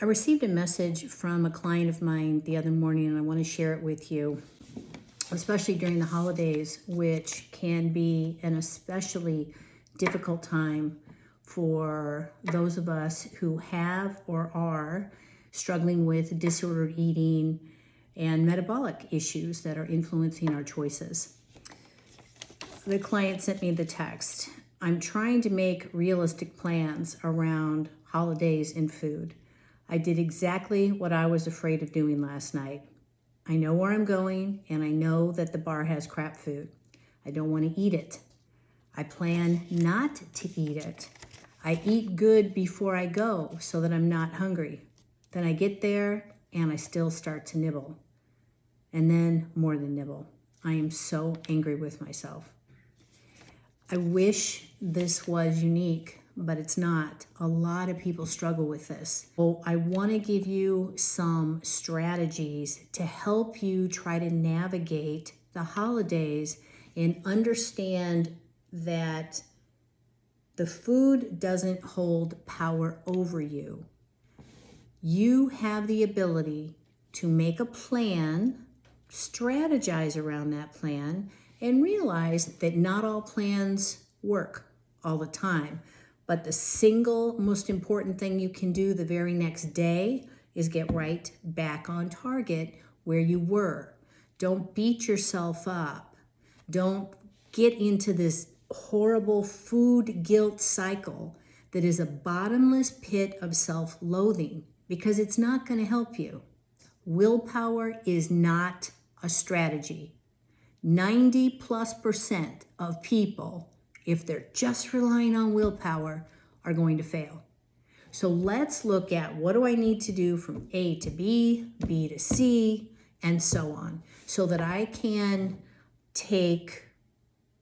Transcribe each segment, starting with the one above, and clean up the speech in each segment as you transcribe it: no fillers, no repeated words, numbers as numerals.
I received a message from a client of mine the other morning, and I want to share it with you, especially during the holidays, which can be an especially difficult time for those of us who have or are struggling with disordered eating and metabolic issues that are influencing our choices. The client sent me the text. I'm trying to make realistic plans around holidays and food. I did exactly what I was afraid of doing last night. I know where I'm going, and I know that the bar has crap food. I don't want to eat it. I plan not to eat it. I eat good before I go so that I'm not hungry. Then I get there and I still start to nibble. And then more than nibble. I am so angry with myself. I wish this was unique, but it's not. A lot of people struggle with this. So I want to give you some strategies to help you try to navigate the holidays and understand that the food doesn't hold power over you. You have the ability to make a plan, strategize around that plan, and realize that not all plans work all the time. But the single most important thing you can do the very next day is get right back on target where you were. Don't beat yourself up. Don't get into this horrible food guilt cycle that is a bottomless pit of self-loathing, because it's not going to help you. Willpower is not a strategy. 90+% of people, if they're just relying on willpower, are going to fail. So let's look at what do I need to do from A to B, B to C, and so on, so that I can take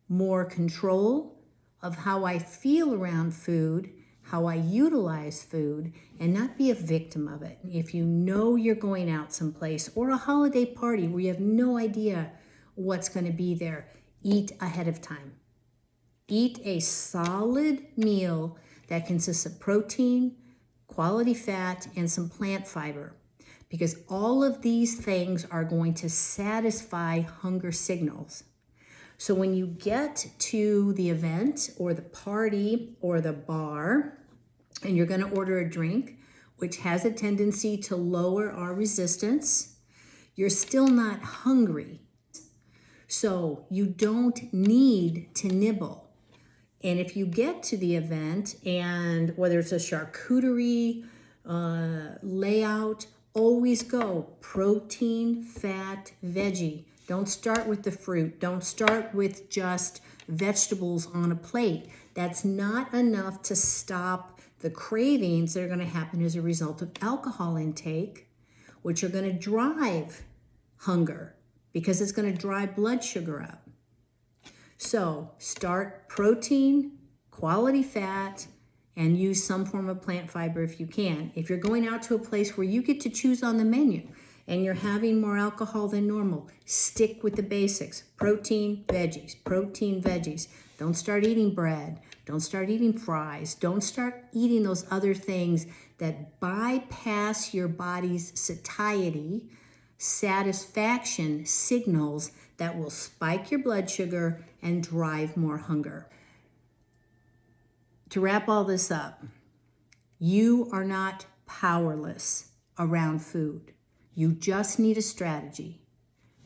more control of how I feel around food, how I utilize food, and not be a victim of it. If you know you're going out someplace or a holiday party where you have no idea what's going to be there, eat ahead of time. Eat a solid meal that consists of protein, quality fat, and some plant fiber, because all of these things are going to satisfy hunger signals. So when you get to the event or the party or the bar, and you're going to order a drink, which has a tendency to lower our resistance, you're still not hungry. So you don't need to nibble. And if you get to the event, and whether it's a charcuterie layout, always go protein, fat, veggie. Don't start with the fruit. Don't start with just vegetables on a plate. That's not enough to stop the cravings that are going to happen as a result of alcohol intake, which are going to drive hunger, because it's going to drive blood sugar up. So start protein, quality fat, and use some form of plant fiber if you can. If you're going out to a place where you get to choose on the menu and you're having more alcohol than normal, stick with the basics. Protein, veggies. Don't start eating bread. Don't start eating fries. Don't start eating those other things that bypass your body's satiety, satisfaction signals that will spike your blood sugar and drive more hunger. To wrap all this up, you are not powerless around food. You just need a strategy.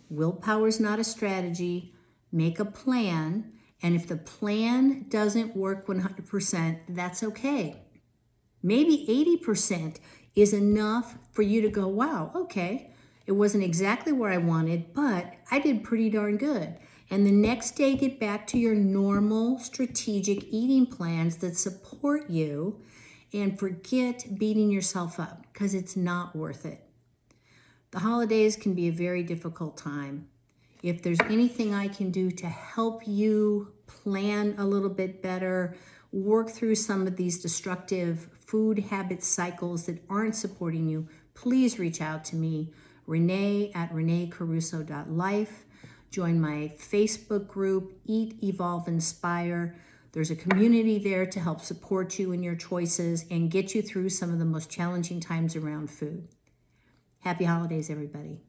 Willpower is not a strategy. Make a plan, and if the plan doesn't work 100%, that's okay. Maybe 80% is enough for you to go, wow, okay, it wasn't exactly where I wanted, but I did pretty darn good. And the next day, get back to your normal strategic eating plans that support you, and forget beating yourself up, because it's not worth it. The holidays can be a very difficult time. If there's anything I can do to help you plan a little bit better, work through some of these destructive food habit cycles that aren't supporting you, please reach out to me, Rene at renecaruso.life. Join my Facebook group, Eat, Evolve, Inspire. There's a community there to help support you in your choices and get you through some of the most challenging times around food. Happy holidays, everybody.